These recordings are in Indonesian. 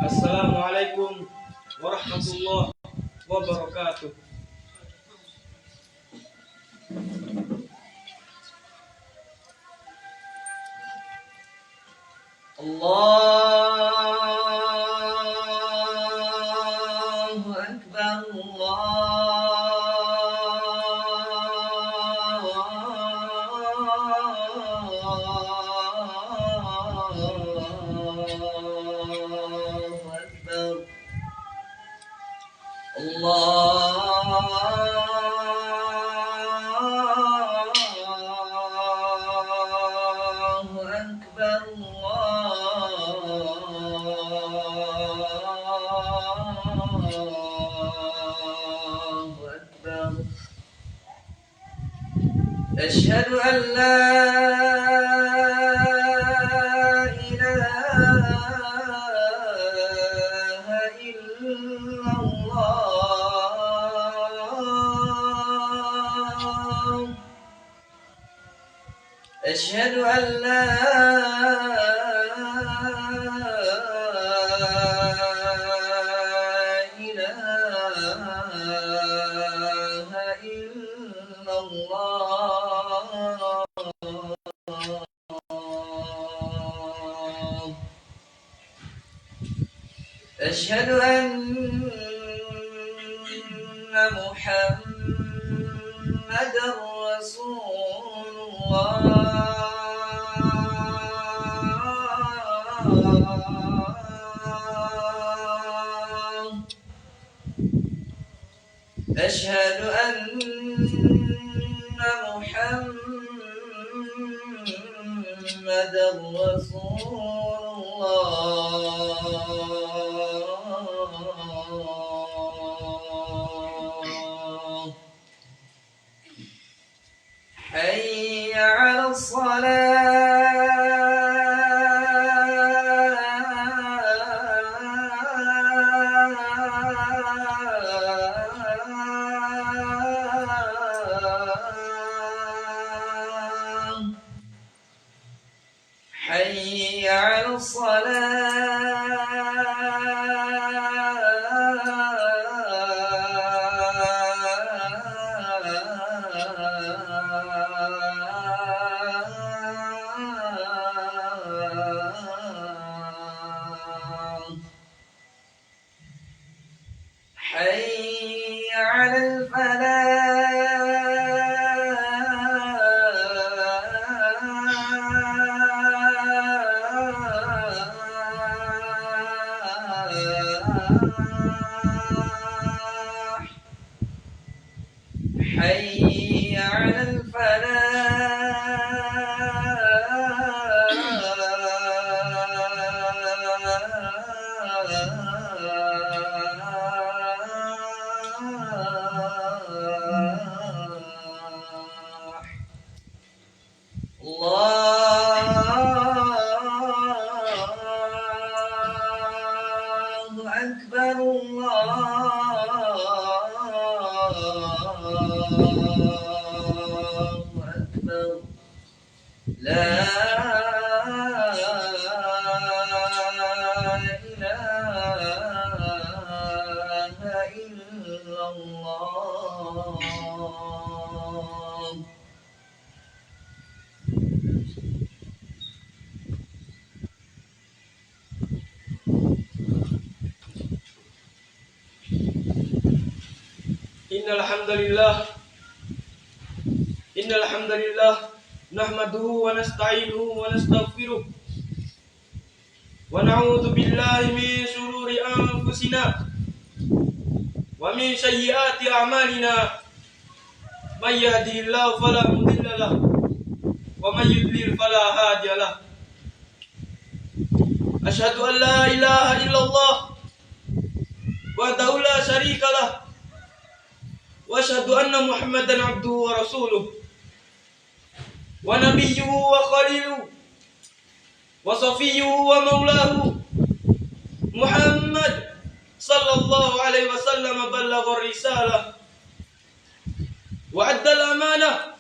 Assalamualaikum warahmatullahi wabarakatuh. Allahu Akbar, Allahu Akbar, Allahu Akbar, Allahu Akbar. أشهد أن لا إله إلا الله. أشهد أن لا إله إلا الله. أشهد أن محمدا رسول الله. أشهد أن محمدا رسول الله. حي على الصلاة. حي على الصلاة. حي على الفلاح. حي على الفلاح. الله أكبر، الله أكبر. لا إله إلا الله. Innal hamdalillah nahmaduhu wa nasta'inuhu wa nastaghfiruh wa na'udzu billahi min shururi anfusina wa min sayyiati a'malina. May yahdihillahu fala mudilla lahu wa may yudlil fala hadiya lahu. Asyhadu an la ilaha illallah wahdahu la syarika lah wa asyhadu anna Muhammadan abduhu wa rasuluh wa nabiyyuhu wa khaliluhu wa safiyyuhu wa maulahu. Muhammad sallallahu alaihi wasallam ballagha risalah wa adda al-amanah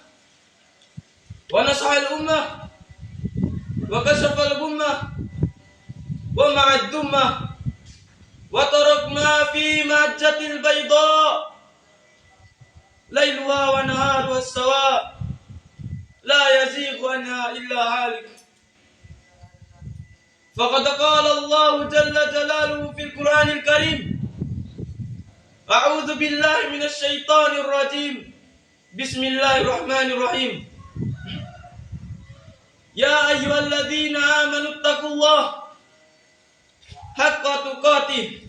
wa nasaha al-ummah wa kashafa al-gummah wa ma'ad dummah وتركنا في مهجة البيضاء ليلها ونهارها سواء لا يزيغ عنها إلا هالك. فقد قال الله جل جلاله في القرآن الكريم: أعوذ بالله من الشيطان الرجيم، بسم الله الرحمن الرحيم. يا أيها الذين آمنوا اتقوا الله حق تقاته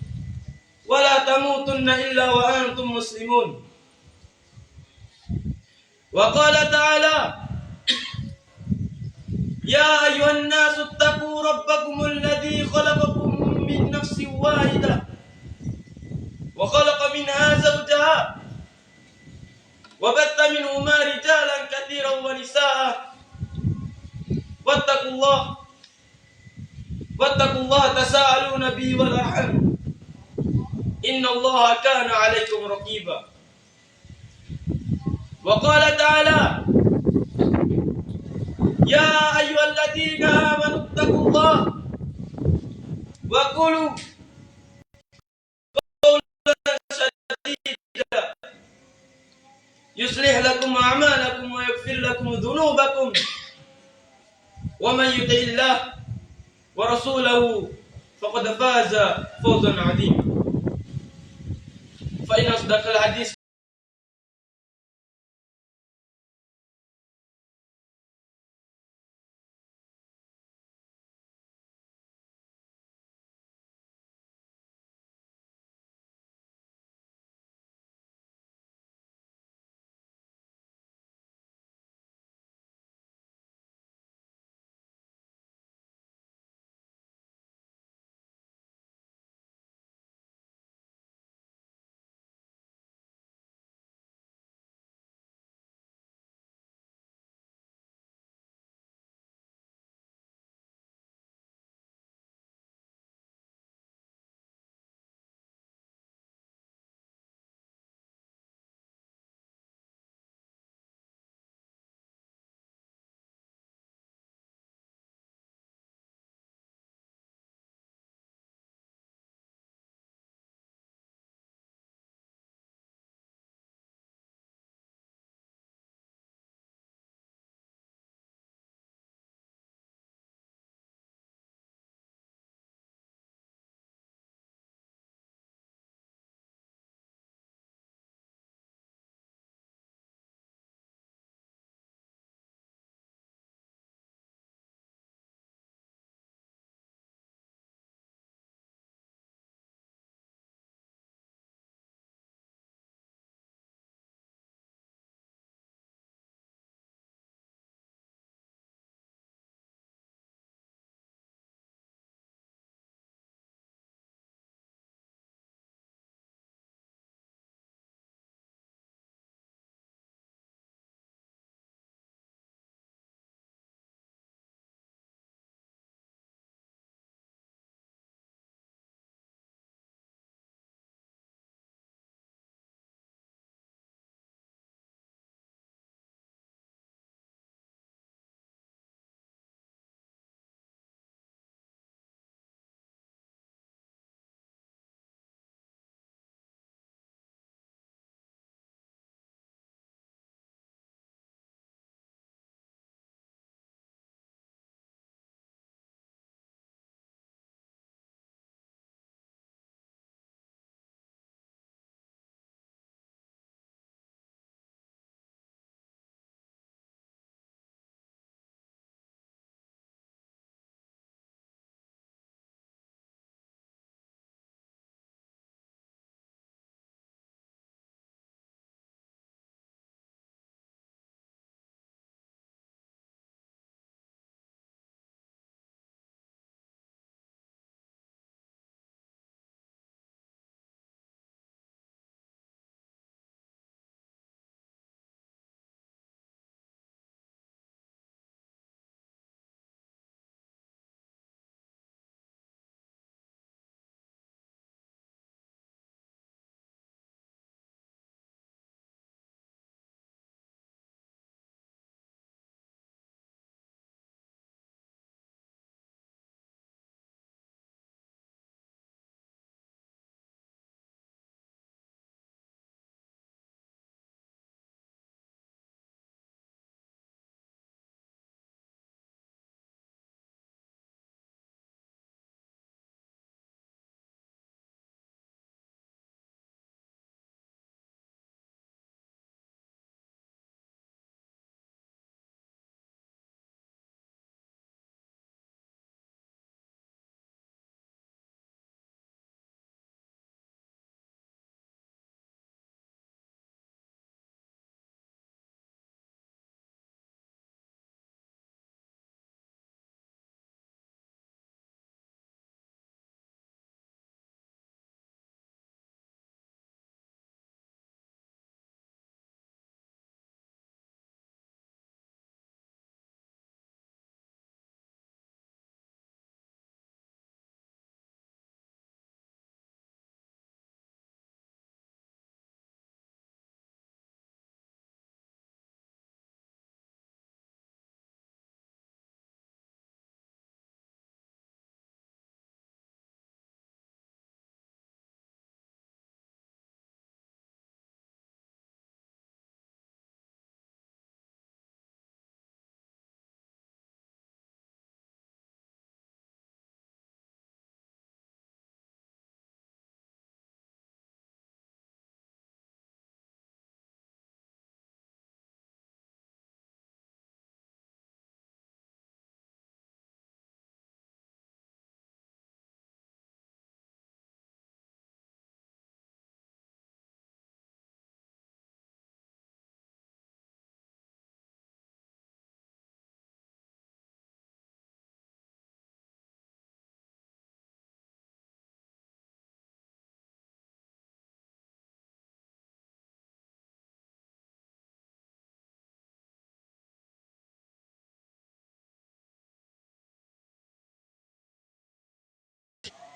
ولا تموتن إلا وأنتم مسلمون. وقال تعالى: يا أيها الناس اتقوا ربكم الذي خلقكم من نفس واحدة وخلق منها زوجها وبث منهما رجالا كثيرا ونساء واتقوا الله تساءلون به والأرحام إن الله كان عليكم رقيبا. وقال تعالى: يا أيها الذين آمنوا اتقوا الله وقولوا قولا سديدا يصلح لكم أعمالكم ويغفر لكم ذنوبكم ومن يطع الله ورسوله فقد فاز فوزا عظيما. فإن أصدق الحديث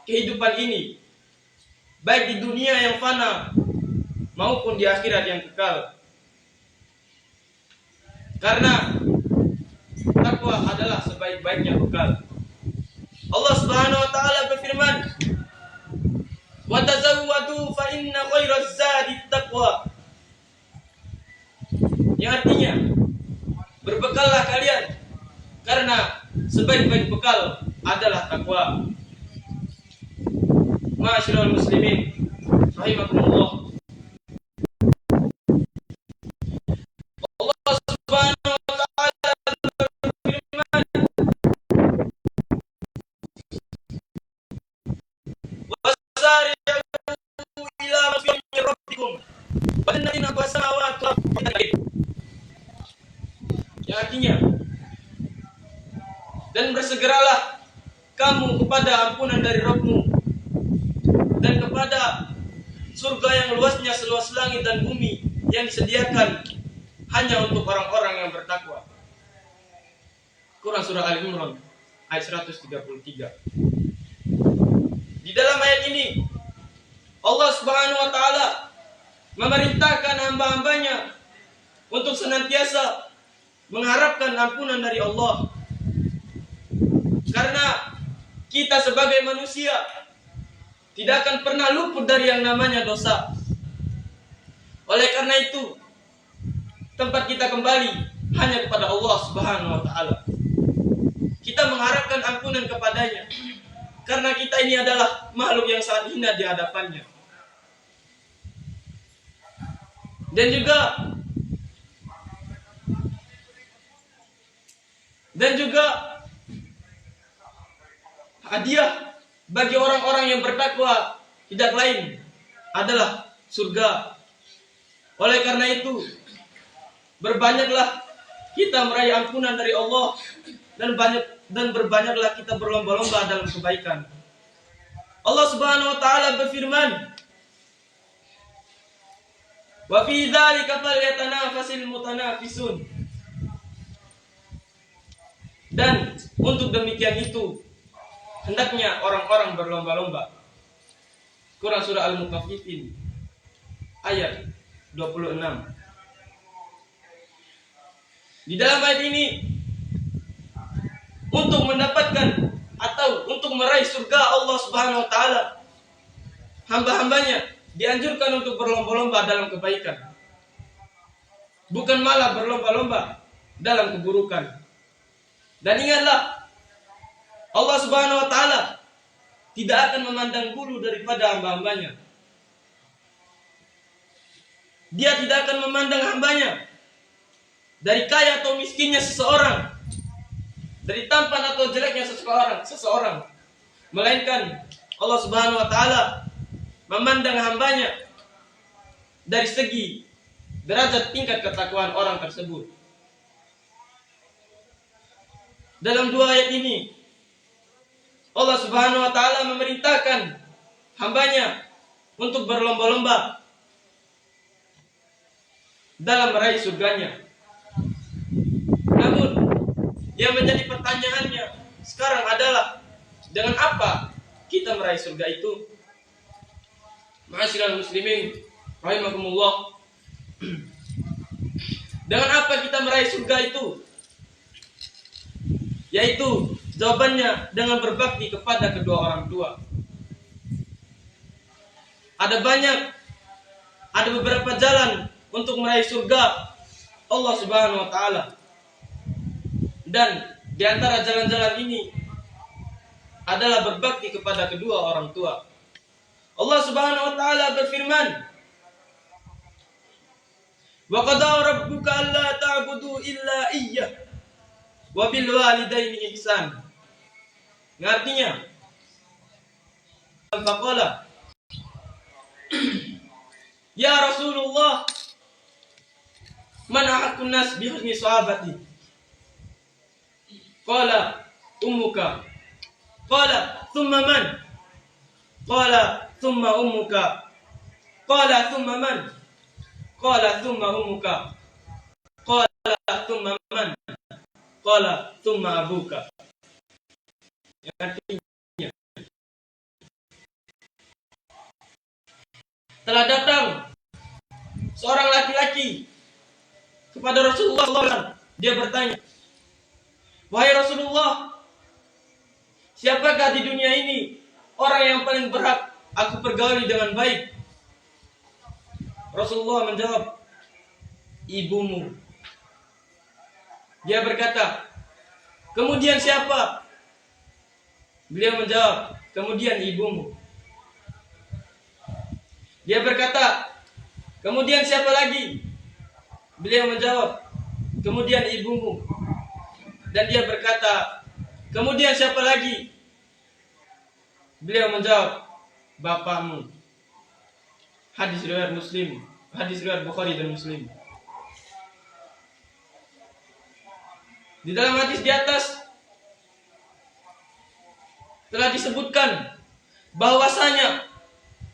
kehidupan ini, baik di dunia yang fana maupun di akhirat yang kekal. Karena takwa adalah sebaik-baiknya bekal. Allah Subhanahu wa taala berfirman, "Wa tazawwadu fa inna khairaz zadi taqwa." Yang artinya, berbekallah kalian karena sebaik-baik bekal adalah takwa. Ma'asyiral muslimin rahimakumullah. Allah Subhanahu wa taala berfirman, "Wasari'u ila maghfiratin min rabbikum wa jannatin arduha as-samawati wal ardu." Yang artinya, dan bersegeralah kamu kepada ampunan dari Rabbmu dan kepada surga yang luasnya seluas langit dan bumi yang disediakan hanya untuk orang-orang yang bertakwa. Quran surah Al-Imran ayat 133. Di dalam ayat ini Allah Subhanahu wa taala memerintahkan hamba-hambanya untuk senantiasa mengharapkan ampunan dari Allah. Karena kita sebagai manusia tidak akan pernah luput dari yang namanya dosa. Oleh karena itu, tempat kita kembali hanya kepada Allah Subhanahu wa taala. Kita mengharapkan ampunan kepadanya karena kita ini adalah makhluk yang sangat hina di hadapannya. Dan juga hadiah bagi orang-orang yang bertakwa tidak lain adalah surga. Oleh karena itu, berbanyaklah kita meraih ampunan dari Allah dan berbanyaklah kita berlomba-lomba dalam kebaikan. Allah Subhanahu wa taala berfirman, "Wa fi dzalika falyatanafasil mutanafisun." Dan untuk demikian itu hendaknya orang-orang berlomba-lomba. Quran surah Al-Mutaffifin ayat 26. Di dalam ayat ini, untuk mendapatkan atau untuk meraih surga Allah Subhanahu wa taala, hamba-hambanya dianjurkan untuk berlomba-lomba dalam kebaikan, bukan malah berlomba-lomba dalam keburukan. Dan ingatlah, Allah Subhanahu wa taala tidak akan memandang bulu daripada hamba-hambanya. Dia tidak akan memandang hambanya dari kaya atau miskinnya seseorang, dari tampan atau jeleknya seseorang, melainkan Allah Subhanahu wa taala memandang hambanya dari segi derajat tingkat ketakwaan orang tersebut. Dalam dua ayat ini Allah Subhanahu wa taala memerintahkan hambanya untuk berlomba-lomba dalam meraih surganya. Namun yang menjadi pertanyaannya sekarang adalah, dengan apa kita meraih surga itu? Ma'asyiral muslimin rahimakumullah. Dengan apa kita meraih surga itu? Yaitu jawabannya dengan berbakti kepada kedua orang tua. Ada beberapa jalan untuk meraih surga Allah Subhanahu wa taala. Dan di antara jalan-jalan ini adalah berbakti kepada kedua orang tua. Allah Subhanahu wa taala berfirman, "Wa qada rabbuka alla ta'budu illa iyyah wa bil walidaini ihsan." Yang artinya, faqala, "Ya Rasulullah, man ahaqqun nas bi husni sahabati?" Qala ummuka. Qala thumma man? Qala thumma ummuka. Qala thumma man? Qala thumma ummuka. Qala thumma man? Qala thumma abuka. Yang artinya, telah datang seorang laki-laki kepada Rasulullah SAW. Dia bertanya, "Wahai Rasulullah, siapakah di dunia ini orang yang paling berhak aku pergauli dengan baik?" Rasulullah menjawab, "Ibumu." Dia berkata, "Kemudian siapa?" Beliau menjawab, "Kemudian ibumu." Dia berkata, "Kemudian siapa lagi?" Beliau menjawab, "Kemudian ibumu." Dan dia berkata, "Kemudian siapa lagi?" Beliau menjawab, "Bapakmu." Hadis riwayat Muslim, hadis riwayat Bukhari dan Muslim. Di dalam hadis di atas telah disebutkan bahwasanya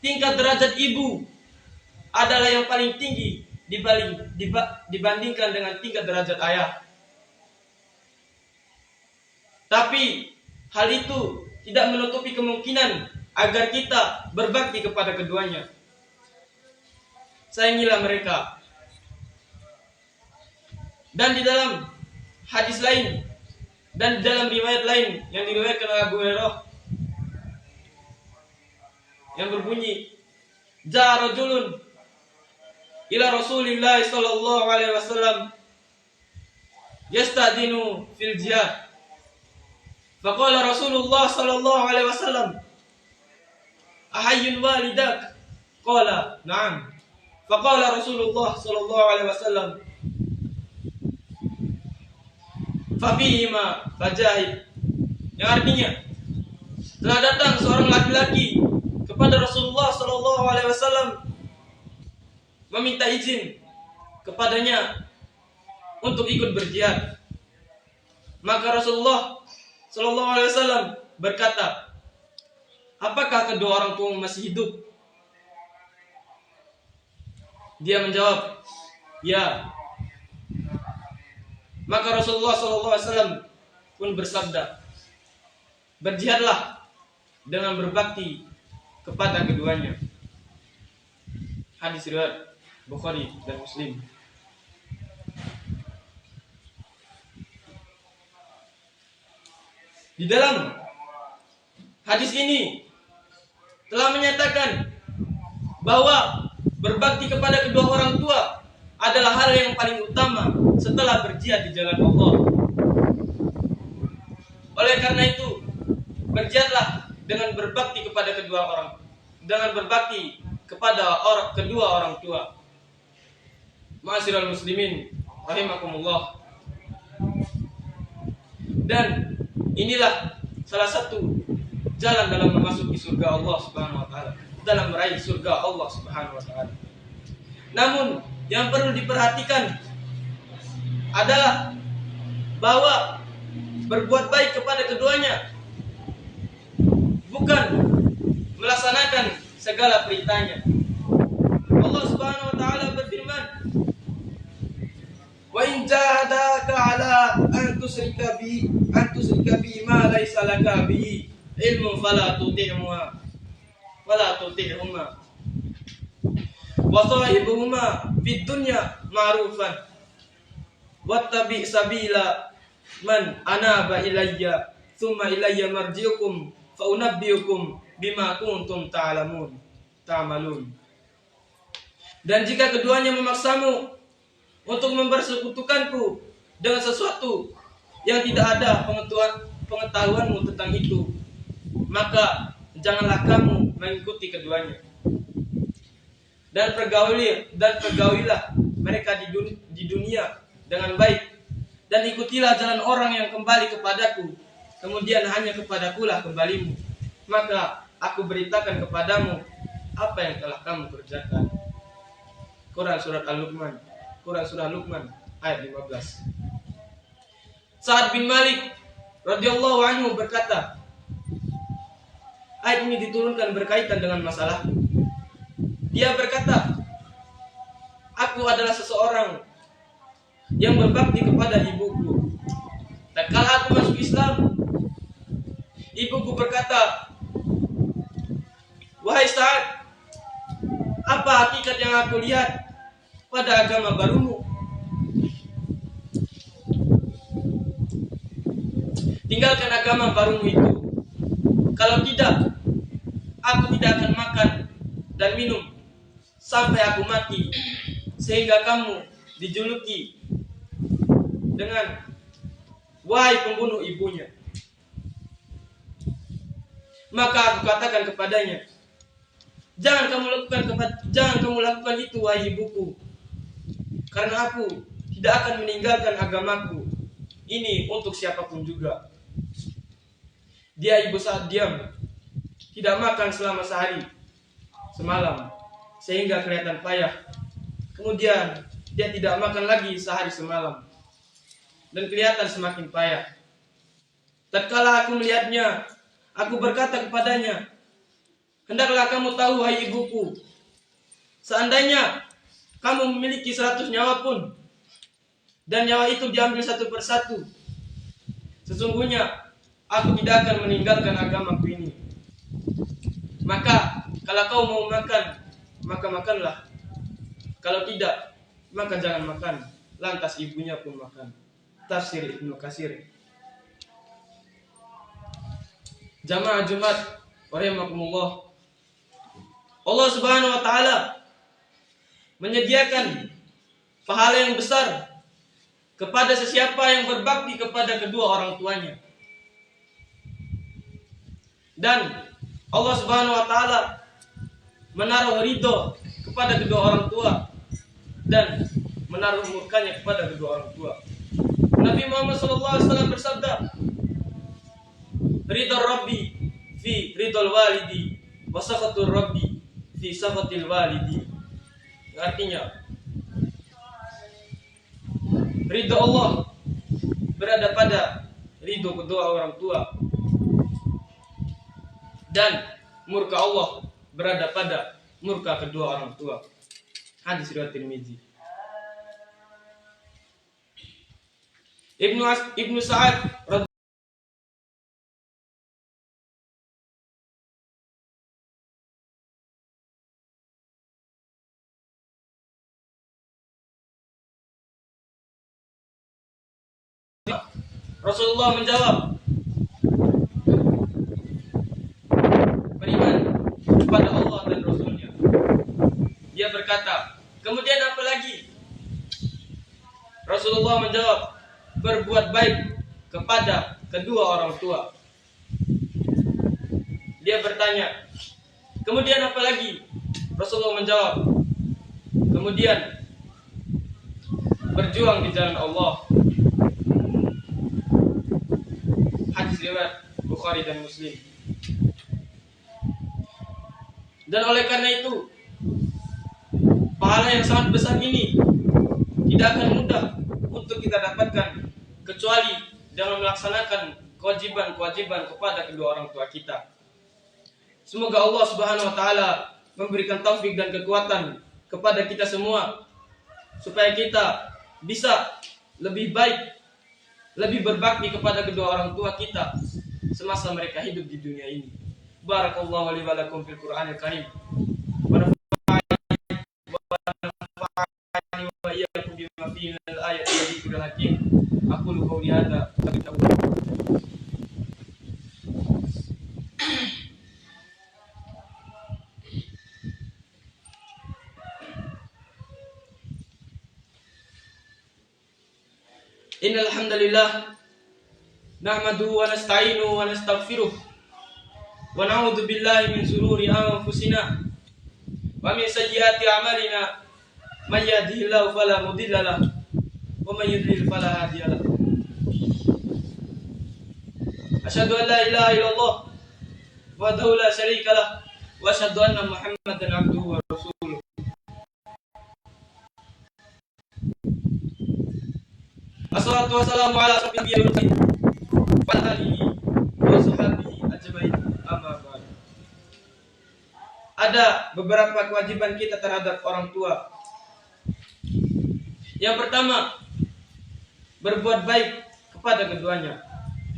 tingkat derajat ibu adalah yang paling tinggi dibandingkan dengan tingkat derajat ayah. Tapi hal itu tidak menutupi kemungkinan agar kita berbakti kepada keduanya. Sayangilah mereka. Dan di dalam hadis lain dan dalam riwayat lain yang diriwayatkan oleh Abu Hurairah yang berbunyi, "Ja'a rajulun ila Rasulillah sallallahu alaihi wasallam yastadinu fil jihad. Faqala Rasulullah sallallahu alaihi wasallam, ahayyun walidak?" Qala, "Na'am." Faqala Rasulullah sallallahu alaihi wasallam, "Fafihima fajahid." Yang artinya, telah datang seorang laki-laki kepada Rasulullah sallallahu alaihi wasallam meminta izin kepadanya untuk ikut berjihad. Maka Rasulullah sallallahu alaihi wasallam berkata, "Apakah kedua orang tuamu masih hidup?" Dia menjawab, "Ya." Maka Rasulullah SAW pun bersabda, "Berjihadlah dengan berbakti kepada keduanya." Hadis riwayat Bukhari dan Muslim. Di dalam hadis ini telah menyatakan bahwa berbakti kepada kedua orang tua adalah hal yang paling utama setelah berjihad di jalan Allah. Oleh karena itu, berjihadlah dengan berbakti kepada kedua orang tua. Ma'asyiral muslimin rahimakumullah. Dan inilah salah satu jalan dalam memasuki surga Allah Subhanahu wa taala, dalam meraih surga Allah Subhanahu wa taala. Namun yang perlu diperhatikan adalah bahwa berbuat baik kepada keduanya bukan melaksanakan segala perintahnya. Allah Subhanahu wa taala berfirman, "Wa in jahadaka 'ala an tusyrika bi ma laysa laka bi ilmun fala tuti'huma wa sahibuhuma fid dunya ma'rufan wattabi' sabila man anaba ilayya tsumma ilayya marji'ukum fa unabbi'ukum bima kuntum ta'malun." Dan jika keduanya memaksamu untuk mempersekutukanku dengan sesuatu yang tidak ada pengetahuanmu tentang itu, maka janganlah kamu mengikuti keduanya. Dan pergaulilah mereka di dunia dengan baik, dan ikutilah jalan orang yang kembali kepadaku, kemudian hanya kepadakulah kembalimu, maka aku beritakan kepadamu apa yang telah kamu kerjakan. Quran surah Luqman ayat 15. Sa'ad bin Malik radhiyallahu anhu berkata, ayat ini diturunkan berkaitan dengan masalah. Dia berkata, "Aku adalah seseorang yang berbakti kepada ibuku. Tatkala aku masuk Islam, ibuku berkata, 'Wahai Sa'ad, Apa hakikat yang aku lihat pada agama barumu? Tinggalkan agama barumu itu. Kalau tidak, aku tidak akan makan dan minum sampai aku mati, sehingga kamu dijuluki dengan wahai pembunuh ibunya. Maka aku katakan kepadanya, jangan kamu lakukan itu wahai ibuku, karena aku tidak akan meninggalkan agamaku ini untuk siapapun juga. Dia ibu saat diam, tidak makan selama sehari semalam, sehingga kelihatan payah. Kemudian dia tidak makan lagi sehari semalam, dan kelihatan semakin payah. Tatkala aku melihatnya, aku berkata kepadanya, hendaklah kamu tahu, hai ibuku, seandainya kamu memiliki 100 nyawa pun, dan nyawa itu diambil satu persatu, sesungguhnya aku tidak akan meninggalkan agamaku ini. Maka kalau kau mau makan, maka makanlah. Kalau tidak, maka jangan makan. Lantas ibunya pun makan. Tafsir Ibnu Katsir. Jamaah Jumat, rahimakumullah. Allah Subhanahu wa taala menyediakan pahala yang besar kepada sesiapa yang berbakti kepada kedua orang tuanya. Dan Allah Subhanahu wa taala menaruh ridho kepada kedua orang tua dan menaruh murkanya kepada kedua orang tua. Nabi Muhammad SAW bersabda, ridho Rabbi fi ridhol walidi wa sakhatur Rabbi fi sakhatil walidi. Artinya, ridho Allah berada pada ridho kedua orang tua, dan murka Allah berada pada murka kedua orang tua. Hadis riwayat Tirmizi. Ibnu Sa'ad Rasulullah menjawab, beriman kepada Allah dan Rasulnya. Dia berkata, kemudian apa lagi? Rasulullah menjawab, berbuat baik kepada kedua orang tua. Dia bertanya, kemudian apa lagi? Rasulullah menjawab, kemudian berjuang di jalan Allah. Hadis riwayat Bukhari dan Muslim. Dan oleh karena itu, pahala yang sangat besar ini tidak akan mudah untuk kita dapatkan kecuali dalam melaksanakan kewajiban-kewajiban kepada kedua orang tua kita. Semoga Allah Subhanahu wa taala memberikan taufik dan kekuatan kepada kita semua supaya kita bisa lebih baik, lebih berbakti kepada kedua orang tua kita semasa mereka hidup di dunia ini. Barakallahu li wa lakum fil Qur'anil Karim. Wa nafa'ani wa iyyakum bima fihi minal ayati wa dzikril hakim. Aqulu qawli hadza wa astaghfirullah. Innal hamdalillah nahmaduhu wa nasta'inuhu wa nastaghfiruh wa na'udzu billahi min shururi anfusina wa min sayyiati a'malina may yahdihillahu fala mudilla lahu wa may yudlil fala hadiya lahu. Asyhadu an la ilaha illallah wahdahu la syarika lah wa asyhadu anna Muhammadan abduhu wa rasuluh. Assalatu wassalamu ala asyrafil anbiya'i wa alihi wa sahbihi ajmain. Amma ba'd. Ada beberapa kewajiban kita terhadap orang tua. Yang pertama, berbuat baik kepada keduanya,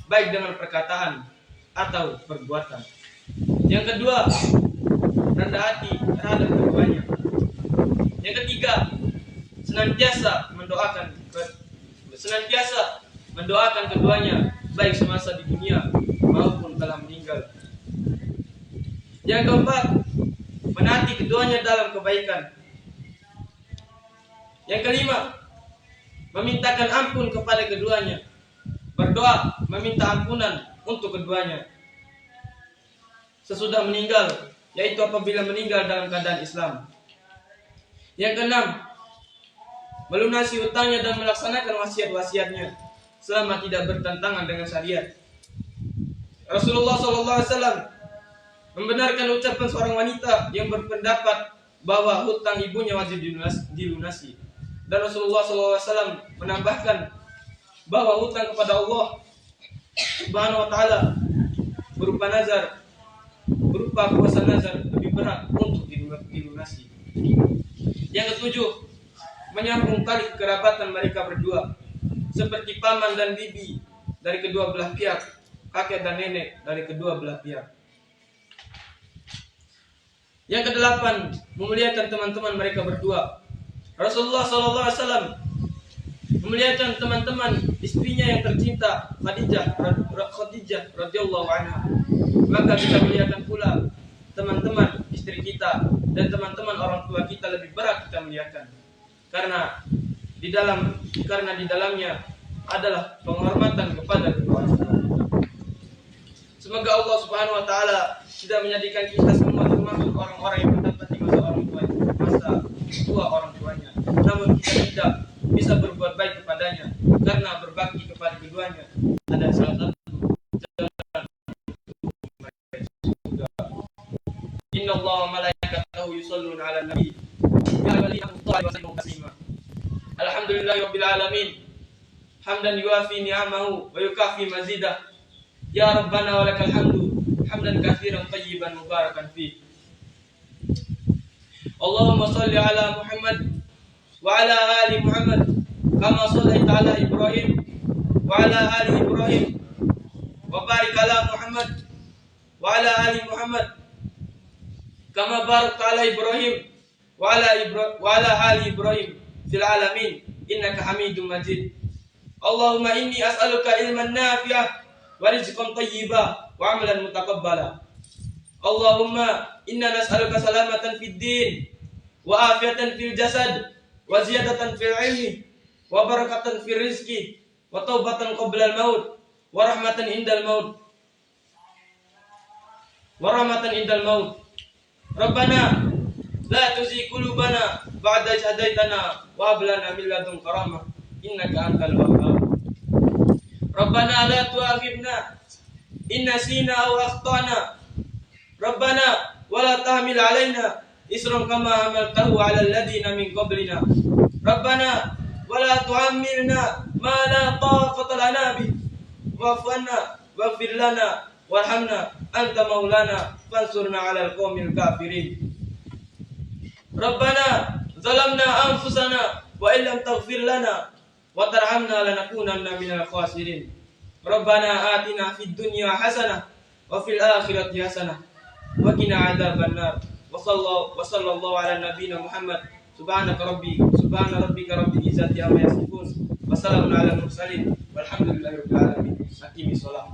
baik dengan perkataan atau perbuatan. Yang kedua, rendah hati terhadap keduanya. Yang ketiga, senantiasa mendoakan keduanya baik semasa di dunia maupun telah meninggal. Yang keempat, menaati keduanya dalam kebaikan. Yang kelima, memintakan ampun kepada keduanya. Berdoa meminta ampunan untuk keduanya sesudah meninggal, yaitu apabila meninggal dalam keadaan Islam. Yang keenam, melunasi hutangnya dan melaksanakan wasiat-wasiatnya selama tidak bertentangan dengan syariat. Rasulullah SAW membenarkan ucapan seorang wanita yang berpendapat bahwa hutang ibunya wajib dilunasi. Dan Rasulullah SAW menambahkan bahwa hutang kepada Allah Subhanahu wa Ta'ala berupa puasa nazar lebih berat untuk dilunasi. Yang ketujuh, menyambung tali kekerabatan mereka berdua, seperti paman dan bibi dari kedua belah pihak, kakek dan nenek dari kedua belah pihak. Yang kedelapan, memuliakan teman-teman mereka berdua. Rasulullah SAW memuliakan teman-teman istrinya yang tercinta, Khadijah radhiyallahu anha. Maka kita muliakan pula teman-teman istri kita dan teman-teman orang tua kita lebih berat kita muliakan. Karena di dalamnya adalah penghormatan kepada kedua orang tua. Semoga Allah Subhanahu wa Ta'ala tidak menjadikan kita semua termasuk orang-orang yang mendapati masa tua orang tuanya, namun kita tidak bisa berbuat baik kepadanya, karena berbakti kepada keduanya ada salah satu jalan surga. Inna Allah wa malaikatahu yusalluna 'alan nabi ya ayyuhallazina amanu taslima. Alhamdulillahirabbil alamin hamdan yuafi ni'amahu wa yukafi mazidah. Ya Rabbana wa lakal hamdu hamdan katsiran tayyiban mubarakan fi. Allahumma salli ala Muhammad wa ala ali Muhammad kama shallaita ala Ibrahim wa ala ali Ibrahim wa barik ala Muhammad wa ala ali Muhammad kama barakta ala Ibrahim wa ala ali Ibrahim fil alamin innaka Hamidum Majid. Allahumma inni as'aluka ilman nafi'ah wa rizqan thayyiban wa 'amalan mutaqabbala. Allahumma inna nas'aluka salamatan fid din wa afiatan fil jasad wa ziyadatan fil ilmi wa barakatan fil rizqi wa taubatan qabla al maut wa rahmatan indal maut Rabbana la tuzigh qulubana ba'da idh hadaytana wa hab lana min ladunka rahmah innaka antal wahhab. Rabbana la tu'akhidhna in nasina aw akhtana. Rabbana wa la tahmil 'alaina isran kama hamaltahu 'alal ladzina min qablina. Rabbana wa la tu'ammilna ma la taqata lana bih. Wa'fu 'anna waghfir lana warhamna anta maulana fansurna 'alal qaumil kafirin. Rabbana zalamna anfusana wa illam taghfir lana wa tarhamna lanakunanna minal khasirin. Rabbana atina fid dunya hasanah wa fil akhirati hasanah wa qina adzaban nar. Wa sallallahu ala nabiyyina Muhammad. Subhana rabbika rabbil izzati amma yasifun. Wa salamun alal mursalin walhamdulillahi rabbil alamin. Aqimi shalah.